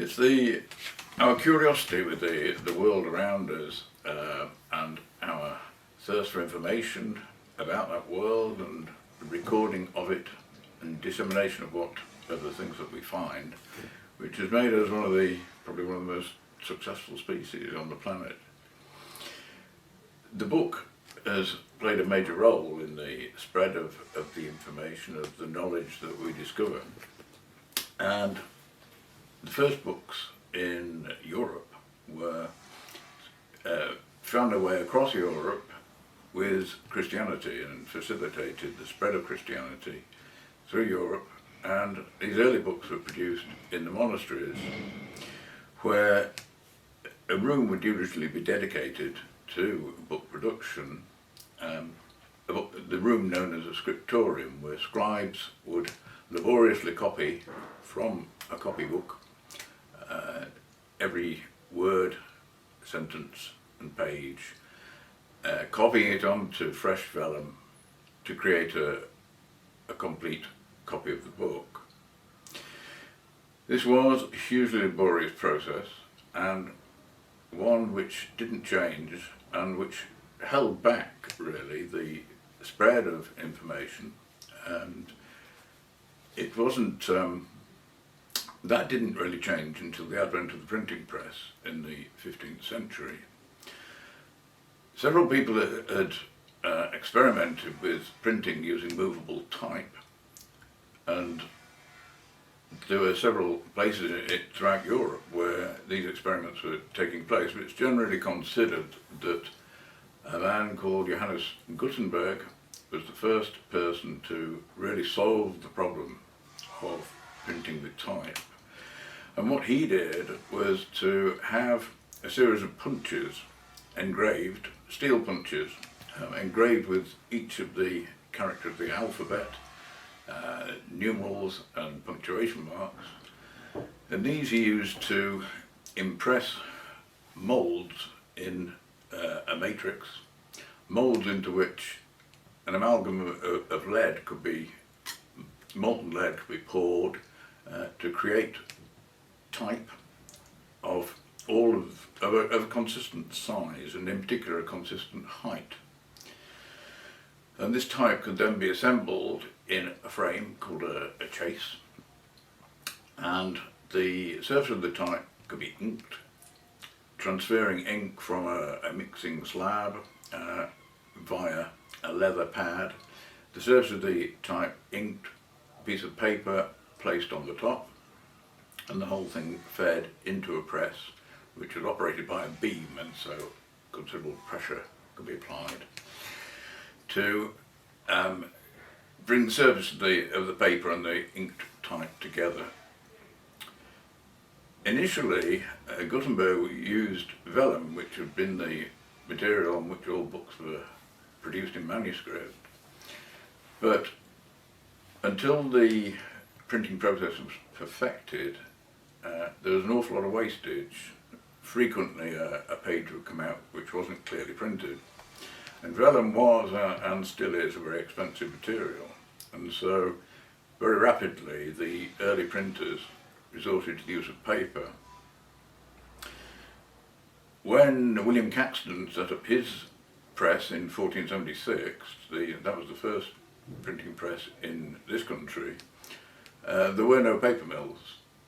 It's our curiosity with the world around us and our thirst for information about that world and the recording of it and dissemination of the things that we find, which has made us probably one of the most successful species on the planet. The book has played a major role in the spread of the information, of the knowledge that we discover. And the first books in Europe were found their way across Europe with Christianity and facilitated the spread of Christianity through Europe. And these early books were produced in the monasteries, where a room would usually be dedicated to book production, the room known as a scriptorium, where scribes would laboriously copy from a copybook every word, sentence and page, copying it onto fresh vellum to create a complete copy of the book. This was a hugely laborious process, and one which didn't change and which held back really the spread of information. And it wasn't that didn't really change until the advent of the printing press in the 15th century. Several people had experimented with printing using movable type, and there were several places throughout Europe where these experiments were taking place, but it's generally considered that a man called Johannes Gutenberg was the first person to really solve the problem of printing with type. And what he did was to have a series of punches engraved, steel punches, engraved with each of the characters of the alphabet, numerals and punctuation marks, and these he used to impress moulds in a matrix, moulds into which an amalgam of lead could be, molten lead could be poured to create type of a consistent size, and in particular a consistent height. And this type could then be assembled in a frame called a chase, and the surface of the type could be inked, transferring ink from a mixing slab via a leather pad. The surface of the type inked, piece of paper placed on the top, and the whole thing fed into a press which was operated by a beam, and so considerable pressure could be applied to bring the surface of the paper and the inked type together. Initially, Gutenberg used vellum, which had been the material on which all books were produced in manuscript, but until the printing process was perfected, there was an awful lot of wastage. Frequently a page would come out which wasn't clearly printed. And vellum was, and still is, a very expensive material. And so, very rapidly, the early printers resorted to the use of paper. When William Caxton set up his press in 1476, that was the first printing press in this country, there were no paper mills.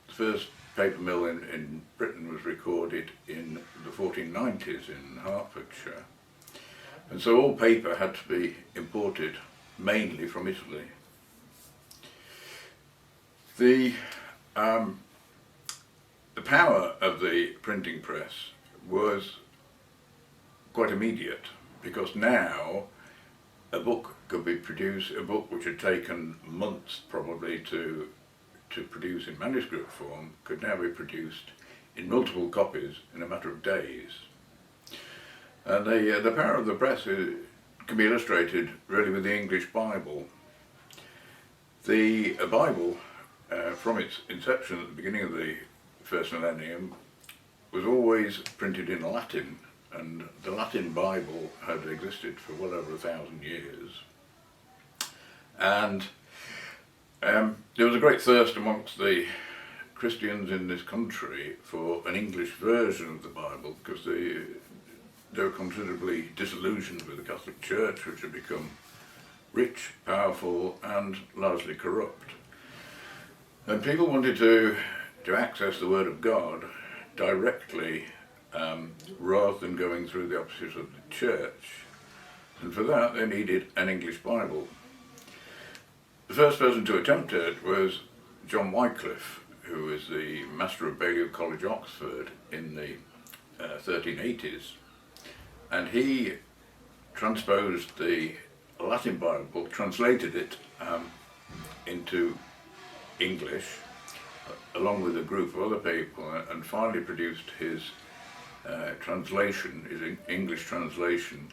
The first paper mill in Britain was recorded in the 1490s in Hertfordshire. And so all paper had to be imported mainly from Italy. The power of the printing press was quite immediate, because now a book could be produced, a book which had taken months probably to produce in manuscript form could now be produced in multiple copies in a matter of days. And the power of the press can be illustrated really with the English Bible. The Bible, from its inception at the beginning of the first millennium, was always printed in Latin, and the Latin Bible had existed for well over 1,000 years. And there was a great thirst amongst the Christians in this country for an English version of the Bible, because they were considerably disillusioned with the Catholic Church, which had become rich, powerful, and largely corrupt. And people wanted to access the Word of God directly, rather than going through the offices of the Church. And for that they needed an English Bible. The first person to attempt it was John Wycliffe, who was the Master of Balliol College, Oxford, in the 1380s. And he transposed the Latin Bible, translated it into English, along with a group of other people, and finally produced his translation, his English translation,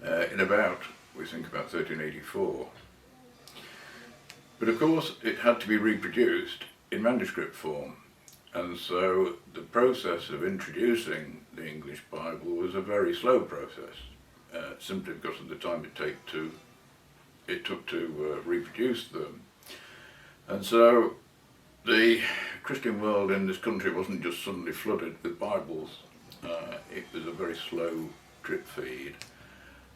in about 1384. But of course it had to be reproduced in manuscript form, and so the process of introducing the English Bible was a very slow process, simply because of the time it took to reproduce them. And so the Christian world in this country wasn't just suddenly flooded with Bibles. It was a very slow drip feed,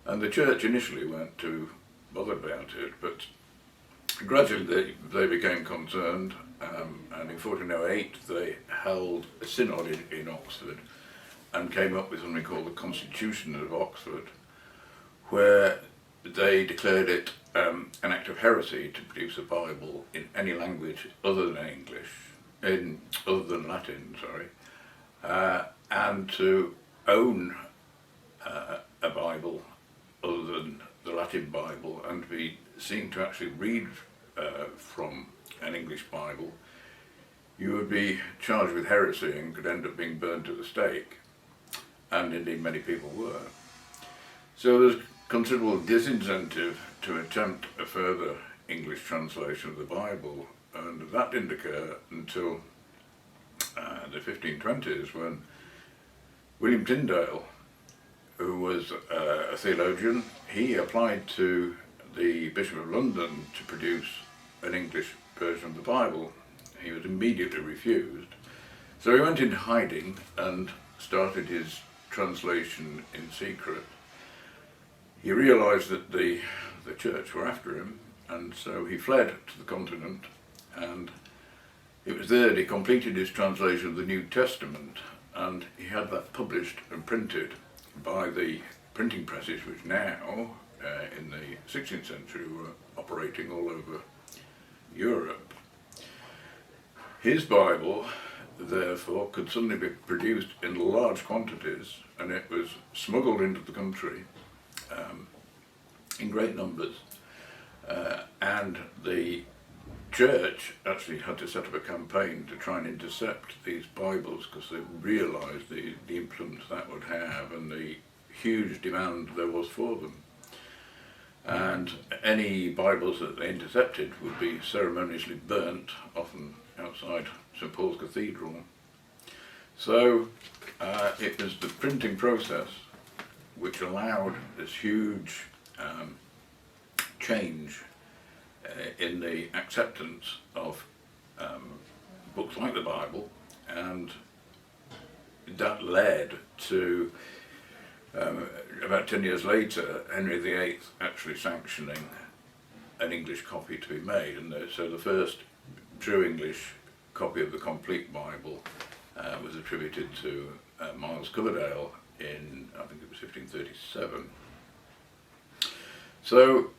and the church initially weren't too bothered about it, but gradually they became concerned, and in 1408 they held a synod in Oxford and came up with something called the Constitution of Oxford, where they declared it an act of heresy to produce a Bible in any language other than English, other than Latin, and to own a Bible other than the Latin Bible and to be seen to actually read from an English Bible, you would be charged with heresy and could end up being burned at the stake, and indeed many people were. So there's considerable disincentive to attempt a further English translation of the Bible, and that didn't occur until the 1520s, when William Tyndale, who was a theologian, he applied to the Bishop of London to produce an English version of the Bible. He was immediately refused. So he went into hiding and started his translation in secret. He realised that the church were after him, and so he fled to the continent, and it was there that he completed his translation of the New Testament, and he had that published and printed by the printing presses which now, in the 16th century, were operating all over Europe. His Bible, therefore, could suddenly be produced in large quantities, and it was smuggled into the country in great numbers. And the church actually had to set up a campaign to try and intercept these Bibles, because they realised the influence that would have and the huge demand there was for them. And any Bibles that they intercepted would be ceremoniously burnt, often outside St. Paul's Cathedral. So it was the printing process which allowed this huge change in the acceptance of books like the Bible, and that led to about 10 years later Henry VIII actually sanctioning an English copy to be made, and so the first true English copy of the complete Bible was attributed to Miles Coverdale in, I think it was 1537. So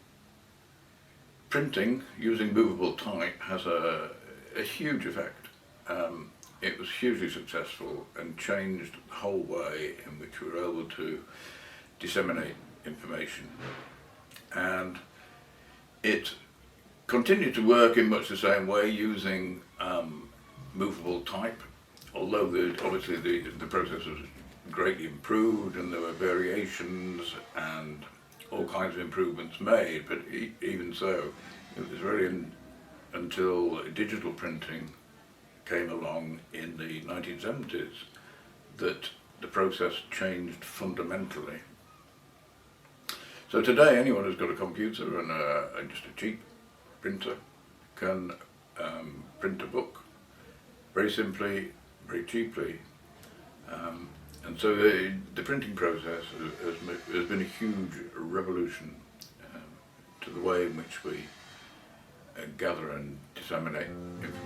printing using movable type has a huge effect. It was hugely successful and changed the whole way in which we were able to disseminate information. And it continued to work in much the same way using movable type, although obviously the process was greatly improved and there were variations and all kinds of improvements made, but even so, it was really until digital printing came along in the 1970s that the process changed fundamentally. So today anyone who's got a computer and just a cheap printer can print a book very simply, very cheaply. And so the printing process has been a huge revolution to the way in which we gather and disseminate information.